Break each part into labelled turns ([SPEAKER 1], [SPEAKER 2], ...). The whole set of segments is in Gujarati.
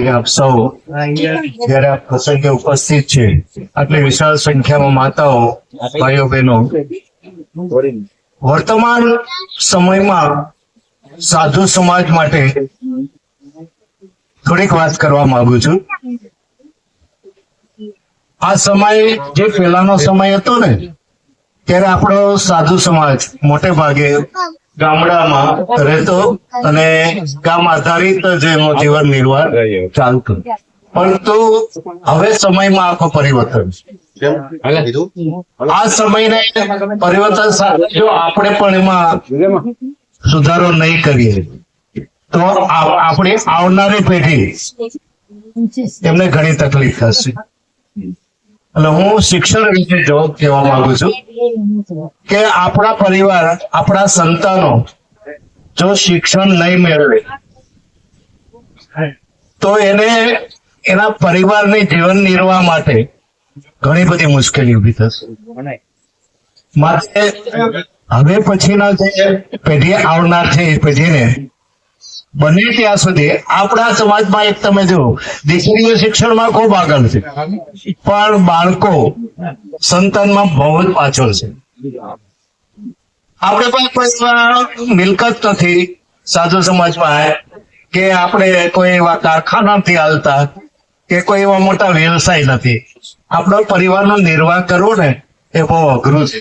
[SPEAKER 1] આપ સૌ જયારે આ પ્રસંગે ઉપસ્થિત છે, આટલી વિશાળ સંખ્યામાં માતાઓ, ભાઈઓ, બહેનો, વર્તમાન સમયમાં સાધુ સમાજ માટે થોડીક વાત કરવા માંગુ છું. આ સમય જે પહેલાનો સમય હતો ને, ત્યારે આપણો સાધુ સમાજ મોટે ભાગે ગામડામાં રહેતો અને ગામ આધારિત જે એનું જીવન નિર્વાહ ચાલતું. પરંતુ હવે સમયમાં આખો પરિવર્તન છે. આ સમયને પરિવર્તન સાથે જો આપણે પણ એમાં સુધારો નહીં કરીએ તો આપણી આવનારી પેઢી એમને ઘણી તકલીફ થશે. એટલે હું શિક્ષણ વિશે જવાબ કહેવા માંગુ છું કે આપણા પરિવાર, આપણા સંતાનો જો શિક્ષણ નહીં મેળવે તો એને એના પરિવારની જીવન નિર્વાહ માટે ઘણી બધી મુશ્કેલી ઉભી થશે. માટે હવે પછીના જે પેઢી આવનાર છે એ પેઢીને બને ત્યાં સુધી આપણા સમાજમાં એક તમે જુઓ, દીકરીઓ શિક્ષણમાં ખૂબ આગળ છે, પણ બાળકો સંતાનમાં બહુ જ પાછળ છે. આપણે પણ કોઈ મિલકત નથી સાધુ સમાજમાં કે આપણે કોઈ એવા કારખાના નથી હાલતા કે કોઈ એવા મોટા વ્યવસાય નથી. આપણો પરિવારનો નિર્વાહ કરવો ને એ બહુ અઘરું છે.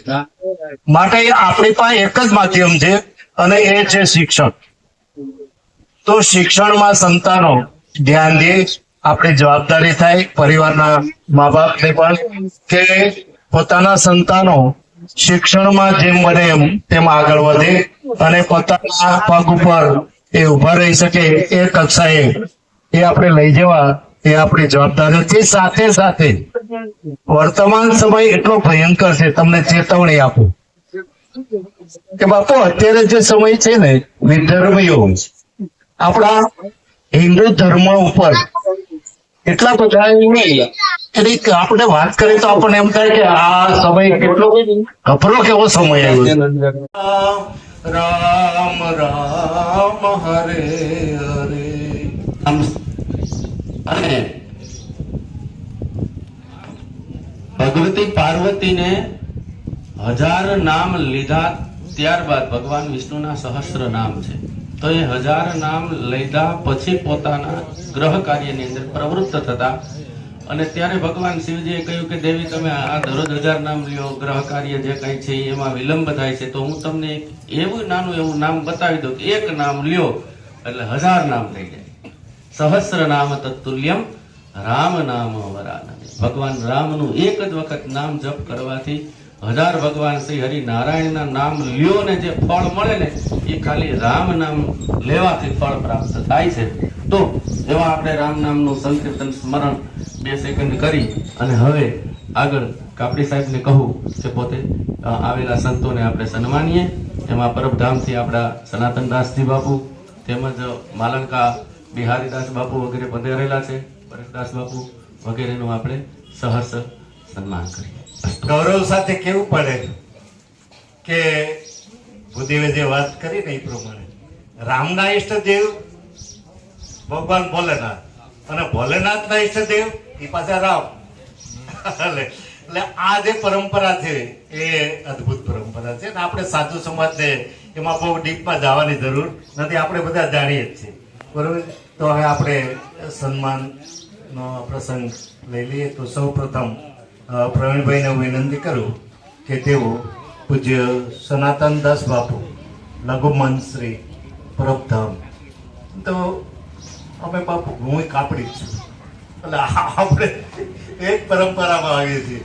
[SPEAKER 1] માટે આપણી પાસે એક જ માધ્યમ છે અને એ છે શિક્ષણ. તો શિક્ષણમાં સંતાનો ધ્યાન દે, આપણી જવાબદારી થાય પરિવારના મા બાપને પણ કે પોતાના સંતાનો શિક્ષણમાં જેમ બને એમ તેમ આગળ વધે અને પોતાના પગ ઉપર એ ઉભા રહી શકે એ કક્ષાએ એ આપણે લઈ જવા એ આપણી જવાબદારી છે. સાથે સાથે વર્તમાન સમય એટલો ભયંકર છે, તમને ચેતવણી આપું કે બાપુ અત્યારે જે સમય છે ને વિધર્મીઓ આપણા હિન્દુ ધર્મ ઉપર એટલા બધા આપણે વાત કરીએ તો આપણને એમ થાય કે આ સમય કેટલો કપરો કેવો સમય આવ્યો છે. રામ રામ હરે હરે.
[SPEAKER 2] અને ભગવતી પાર્વતીને 1000 નામ લીધા ત્યારબાદ ભગવાન વિષ્ણુના સહસ્ત્ર નામ છે. તો એ 1000 નામ લીધા પછી પોતાના ગ્રહ કાર્યની અંદર પ્રવૃત્ત થતા અને ત્યારે ભગવાન શિવજીએ કહ્યું કે દેવી તમે આ દરરોજ 1000 નામ લ્યો, ગ્રહ કાર્ય જે કઈ છે એમાં વિલંબ થાય છે, તો હું તમને એવું નાનું એવું નામ બતાવી દઉં કે એક નામ લ્યો એટલે 1000 નામ થઈ જાય. સહસ્ર નામ તત્તુલ્યમ રામ નામ વરાનને. ભગવાન રામનું એક જ વખત નામ જપ કરવાથી 1000 ભગવાન શ્રી હરિનારાયણના નામ લ્યો ને જે ફળ મળે ને એ ખાલી રામ નામ લેવાથી ફળ પ્રાપ્ત થાય છે. તો એવા આપણે રામ નામનું સંકીર્તન સ્મરણ 2 સેકન્ડ કરી અને હવે આગળ કાપડી સાહેબને કહું કે પોતે આવેલા સંતોને આપણે સન્માનીએ. એમાં પરબધામથી આપણા સનાતનદાસજી બાપુ તેમજ માલણકા બિહારીદાસ બાપુ વગેરે પધારેલા છે, પરેશદાસ બાપુ વગેરેનું આપણે સહર્ષ સન્માન કરીએ.
[SPEAKER 1] ગૌરવ સાથે કેવું પડે કે ભૂદેવે જે વાત કરી ને એ પ્રમાણે રામના ઈષ્ટદેવ ભગવાન ભોલેનાથ અને ભોલેનાથના ઈષ્ટદેવ એ પાછા રામ. એટલે આ જે પરંપરા છે એ અદ્ભુત પરંપરા છે ને આપણે સાધુ સમાજને એમાં બહુ ડીપમાં જવાની જરૂર નથી, આપણે બધા જાણીએ જ છીએ. બરોબર. તો હવે આપણે સન્માનનો પ્રસંગ લઈ લઈએ. તો સૌ પ્રથમ પ્રવીણભાઈને હું વિનંતી કરું કે તેઓ પૂજ્ય સનાતન દાસ બાપુ લઘુમન શ્રી પરબધામ. તો અમે બાપુ હું કાપડી જ છું એટલે આપણે એક પરંપરામાં આવીએ છીએ.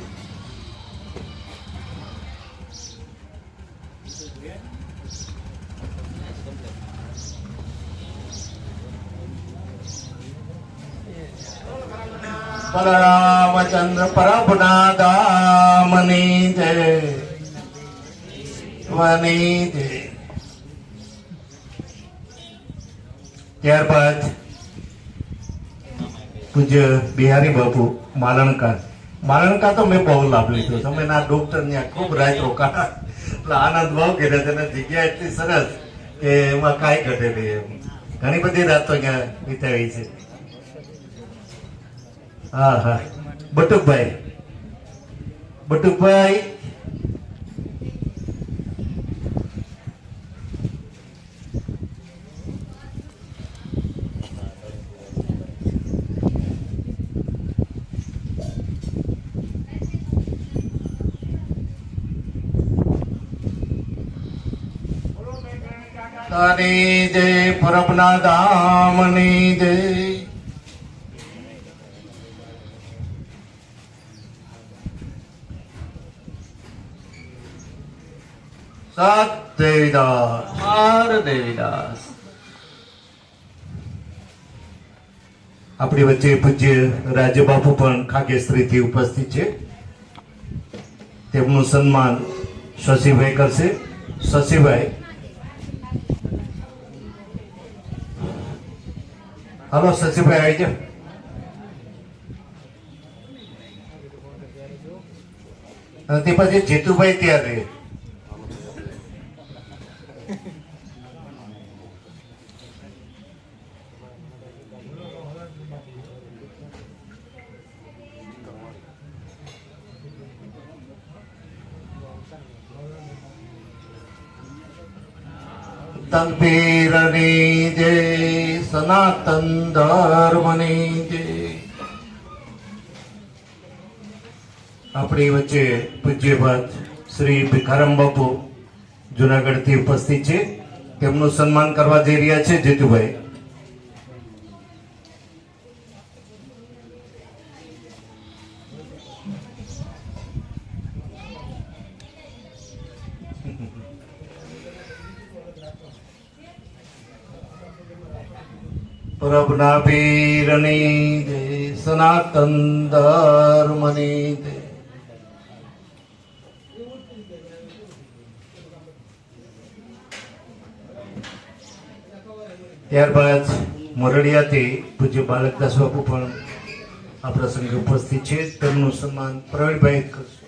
[SPEAKER 1] રામચંદ્ર પ્રભુના દામની જય વની જય. ત્યારબાદ પૂજ્ય બિહારી બાપુ માલણકા તો મેં બહુ લાભ લીધો. તમે ના ડોક્ટર ત્યાં ખૂબ રાત રોકાણા એટલે આનંદ બહુ કર્યો. તેને જગ્યા એટલી સરસ કે એમાં કાંઈ ઘટે નહીં. ઘણી બધી રાતો ત્યાં વિતાવી છે. હા હા, બટુકભાઈ, બટુકભાઈ. તારી જય પરબના ધામની જય. સત્યદાસ.
[SPEAKER 2] માર દેવીદાસ.
[SPEAKER 1] આપણી વચ્ચે પૂજ્ય રાજ્યબાપુ પણ ખાગેશ્રીથી ઉપસ્થિત છે. તેમનું સન્માન શશીભાઈ કરશે. શશીભાઈ, હાલો શશીભાઈ આવી જાઓ. અને તે પછી જીતુભાઈ ત્યાં રહે. તનપીરની જય, સનાતન ધર્મની જય. આપણી વચ્ચે પૂજ્યપાદ શ્રી ભિખારામ બાપુ જુનાગઢથી ઉપસ્થિત છે. તેમનું સન્માન કરવા જઈ રહ્યા છે જીતુભાઈ. પરબના પીરની જય, સનાતન ધર્મની જય. ત્યારબાદ મોરડિયાથી પૂજ્ય બાલકદાસ બાપુ પણ આ પ્રસંગે ઉપસ્થિત છે. તેમનું સન્માન પ્રવીણભાઈ કરશે.